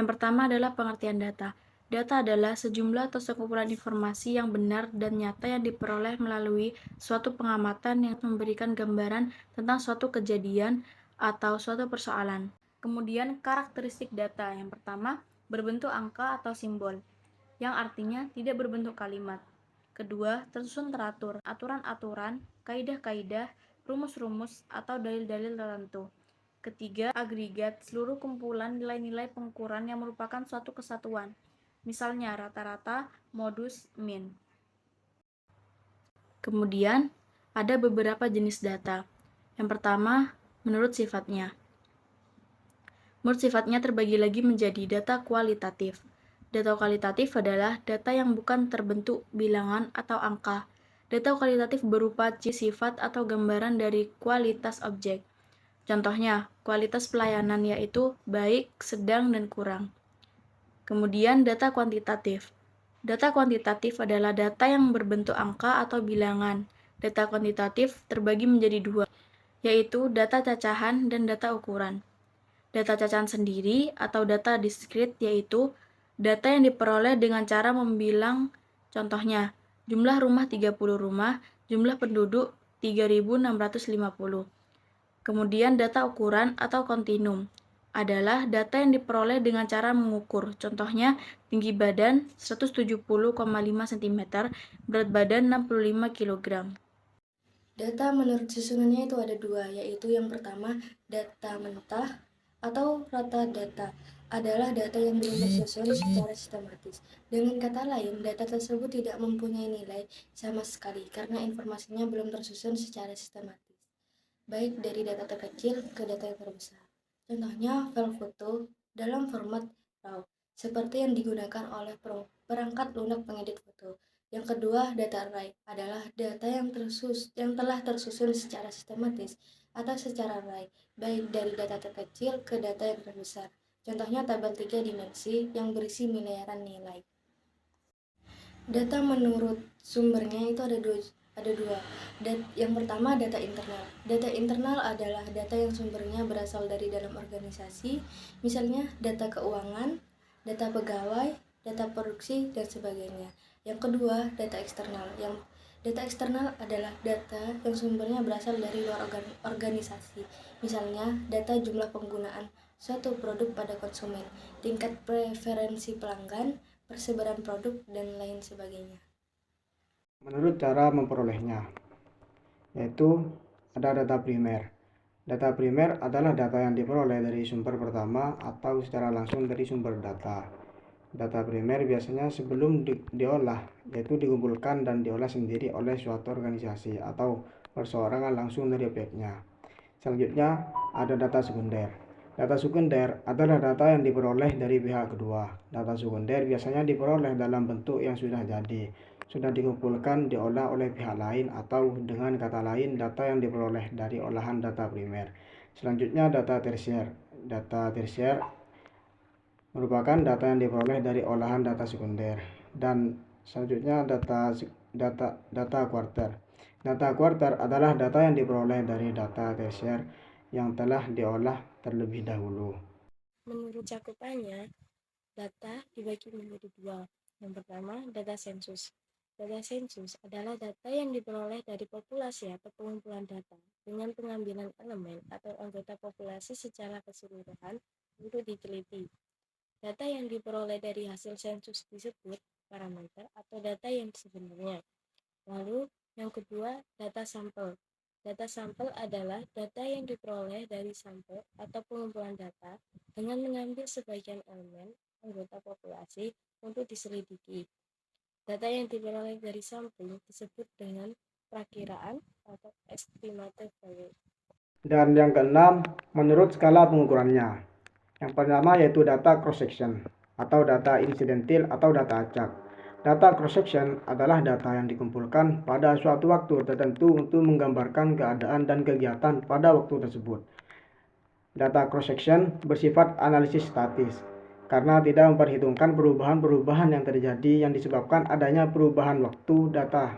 Yang pertama adalah pengertian data. Data adalah sejumlah atau sekumpulan informasi yang benar dan nyata yang diperoleh melalui suatu pengamatan yang memberikan gambaran tentang suatu kejadian atau suatu persoalan. Kemudian karakteristik data. Yang pertama, berbentuk angka atau simbol, yang artinya tidak berbentuk kalimat. Kedua, tersusun teratur, aturan-aturan, kaidah-kaidah, rumus-rumus, atau dalil-dalil tertentu. Ketiga, agregat, seluruh kumpulan nilai-nilai pengukuran yang merupakan suatu kesatuan. Misalnya rata-rata, modus, min. Kemudian, ada beberapa jenis data. Yang pertama, menurut sifatnya. Menurut sifatnya terbagi lagi menjadi data kualitatif. Data kualitatif adalah data yang bukan terbentuk bilangan atau angka. Data kualitatif berupa sifat atau gambaran dari kualitas objek. Contohnya, kualitas pelayanan yaitu baik, sedang, dan kurang. Kemudian data kuantitatif. Data kuantitatif adalah data yang berbentuk angka atau bilangan. Data kuantitatif terbagi menjadi dua, yaitu data cacahan dan data ukuran. Data cacahan sendiri atau data diskrit yaitu data yang diperoleh dengan cara membilang, contohnya, jumlah rumah 30 rumah, jumlah penduduk 3.650. Kemudian data ukuran atau kontinum adalah data yang diperoleh dengan cara mengukur. Contohnya, tinggi badan 170,5 cm, berat badan 65 kg. Data menurut susunannya itu ada dua, yaitu yang pertama data mentah atau rata data adalah data yang belum tersusun secara sistematis. Dengan kata lain, data tersebut tidak mempunyai nilai sama sekali karena informasinya belum tersusun secara sistematis, baik dari data terkecil ke data yang terbesar. Contohnya file foto dalam format RAW, seperti yang digunakan oleh perangkat lunak pengedit foto. Yang kedua, data array adalah data yang telah tersusun secara sistematis atau secara array, baik dari data terkecil ke data yang terbesar. Contohnya tabel 3 dimensi yang berisi miliaran nilai. Data menurut sumbernya itu ada dua. Yang pertama data internal. Data internal adalah data yang sumbernya berasal dari dalam organisasi, misalnya data keuangan, data pegawai, data produksi, dan sebagainya. Yang kedua, data eksternal. Data eksternal adalah data yang sumbernya berasal dari luar organisasi, misalnya data jumlah penggunaan suatu produk pada konsumen, tingkat preferensi pelanggan, persebaran produk, dan lain sebagainya. Menurut cara memperolehnya, yaitu ada data primer. Data primer adalah data yang diperoleh dari sumber pertama atau secara langsung dari sumber data. Data primer biasanya sebelum diolah, yaitu dikumpulkan dan diolah sendiri oleh suatu organisasi atau perseorangan langsung dari obyeknya. Selanjutnya, ada data sekunder. Data sekunder adalah data yang diperoleh dari pihak kedua. Data sekunder biasanya diperoleh dalam bentuk yang sudah jadi, sudah dikumpulkan, diolah oleh pihak lain, atau dengan kata lain, data yang diperoleh dari olahan data primer. Selanjutnya, data tersier. Data tersier merupakan data yang diperoleh dari olahan data sekunder. Dan selanjutnya, data kuarter. Data kuarter adalah data yang diperoleh dari data tersier yang telah diolah terlebih dahulu. Menurut cakupannya, data dibagi menjadi dua. Yang pertama, data sensus. Data sensus adalah data yang diperoleh dari populasi atau pengumpulan data dengan pengambilan elemen atau anggota populasi secara keseluruhan untuk diteliti. Data yang diperoleh dari hasil sensus disebut parameter atau data yang sebenarnya. Lalu, yang kedua, data sampel. Data sampel adalah data yang diperoleh dari sampel atau pengumpulan data dengan mengambil sebagian elemen anggota populasi untuk diselidiki. Data yang diperoleh dari sampel disebut dengan perakiraan atau estimated value. Dan yang keenam, menurut skala pengukurannya. Yang pertama yaitu data cross-section atau data insidentil atau data acak. Data cross-section adalah data yang dikumpulkan pada suatu waktu tertentu untuk menggambarkan keadaan dan kegiatan pada waktu tersebut. Data cross-section bersifat analisis statis karena tidak memperhitungkan perubahan-perubahan yang terjadi yang disebabkan adanya perubahan waktu data.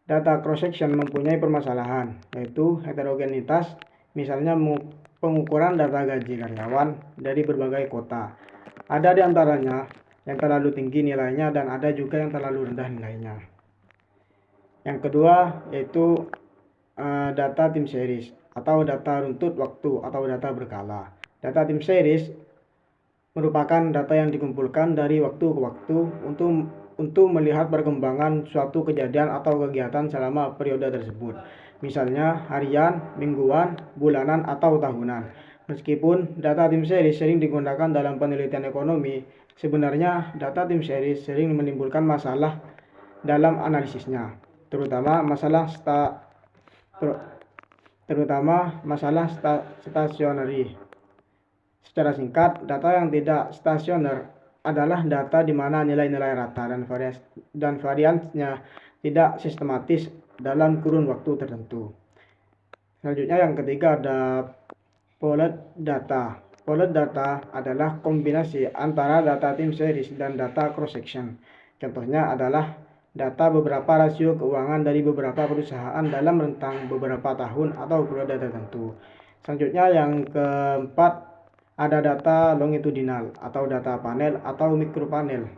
Data cross-section mempunyai permasalahan, yaitu heterogenitas, misalnya pengukuran data gaji karyawan dari berbagai kota. Ada di antaranya yang terlalu tinggi nilainya dan ada juga yang terlalu rendah nilainya. Yang kedua yaitu data time series atau data runtut waktu atau data berkala. Data time series merupakan data yang dikumpulkan dari waktu ke waktu untuk melihat perkembangan suatu kejadian atau kegiatan selama periode tersebut. Misalnya harian, mingguan, bulanan, atau tahunan. Meskipun data time series sering digunakan dalam penelitian ekonomi, sebenarnya data time series sering menimbulkan masalah dalam analisisnya, terutama masalah stationery. Secara singkat, data yang tidak stasioner adalah data di mana nilai-nilai rata dan variansnya tidak sistematis dalam kurun waktu tertentu. Selanjutnya yang ketiga ada pooled data. Pooled data adalah kombinasi antara data time series dan data cross-section. Contohnya adalah data beberapa rasio keuangan dari beberapa perusahaan dalam rentang beberapa tahun atau periode tertentu. Selanjutnya yang keempat ada data longitudinal atau data panel atau mikropanel.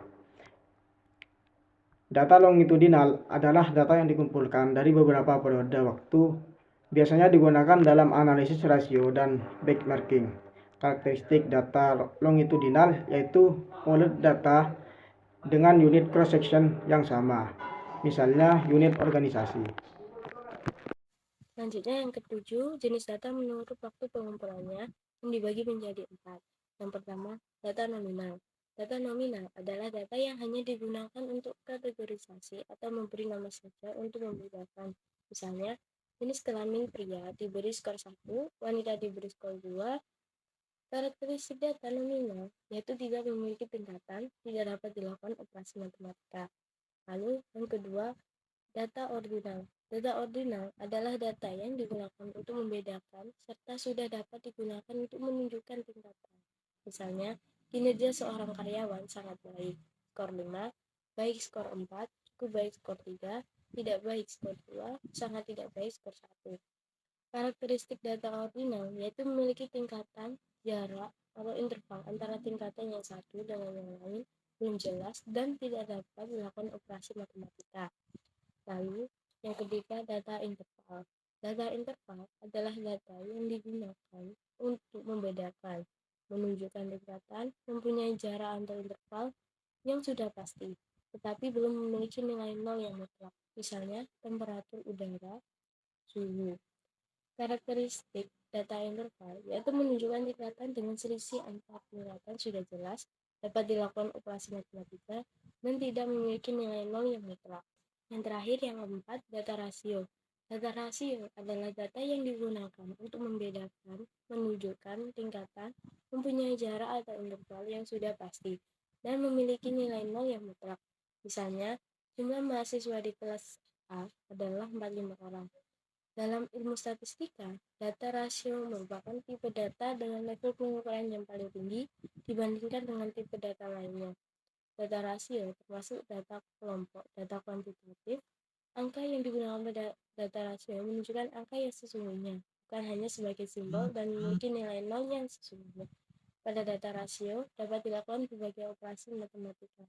Data longitudinal adalah data yang dikumpulkan dari beberapa periode waktu, biasanya digunakan dalam analisis rasio dan benchmarking. Karakteristik data longitudinal yaitu pooled data dengan unit cross-section yang sama, misalnya unit organisasi. Selanjutnya yang ketujuh, jenis data menurut waktu pengumpulannya yang dibagi menjadi 4. Yang pertama, data nominal. Data nominal adalah data yang hanya digunakan untuk kategorisasi atau memberi nama saja untuk membedakan. Misalnya, jenis kelamin pria diberi skor 1, wanita diberi skor 2. Karakteristik data nominal yaitu tidak memiliki tingkatan, tidak dapat dilakukan operasi matematika. Lalu yang kedua, data ordinal. Data ordinal adalah data yang digunakan untuk membedakan serta sudah dapat digunakan untuk menunjukkan tingkatan. Misalnya, kinerja seorang karyawan sangat baik, skor 5, baik skor 4, cukup baik skor 3, tidak baik skor 2, sangat tidak baik skor 1. Karakteristik data ordinal yaitu memiliki tingkatan, jarak, atau interval antara tingkatan yang satu dengan yang lain belum jelas dan tidak dapat dilakukan operasi matematika. Lalu, yang ketiga, data interval. Data interval adalah data yang digunakan untuk membedakan, menunjukkan tingkatan, mempunyai jarak antar interval yang sudah pasti, tetapi belum memiliki nilai nol yang mutlak. Misalnya, temperatur udara, suhu. Karakteristik data interval yaitu menunjukkan tingkatan dengan selisih antar tingkatan sudah jelas, dapat dilakukan operasi matematika, dan tidak memiliki nilai nol yang mutlak. Yang terakhir, yang keempat, data rasio. Data rasio adalah data yang digunakan untuk membedakan, menunjukkan tingkatan, mempunyai jarak atau interval yang sudah pasti, dan memiliki nilai nol yang mutlak. Misalnya, jumlah mahasiswa di kelas A adalah 45 orang. Dalam ilmu statistika, data rasio merupakan tipe data dengan level pengukuran yang paling tinggi dibandingkan dengan tipe data lainnya. Data rasio termasuk data kelompok, data kuantitatif. Angka yang digunakan pada data rasio menunjukkan angka yang sesungguhnya, bukan hanya sebagai simbol dan memiliki nilai nol yang sesungguhnya. Pada data rasio dapat dilakukan berbagai operasi matematika.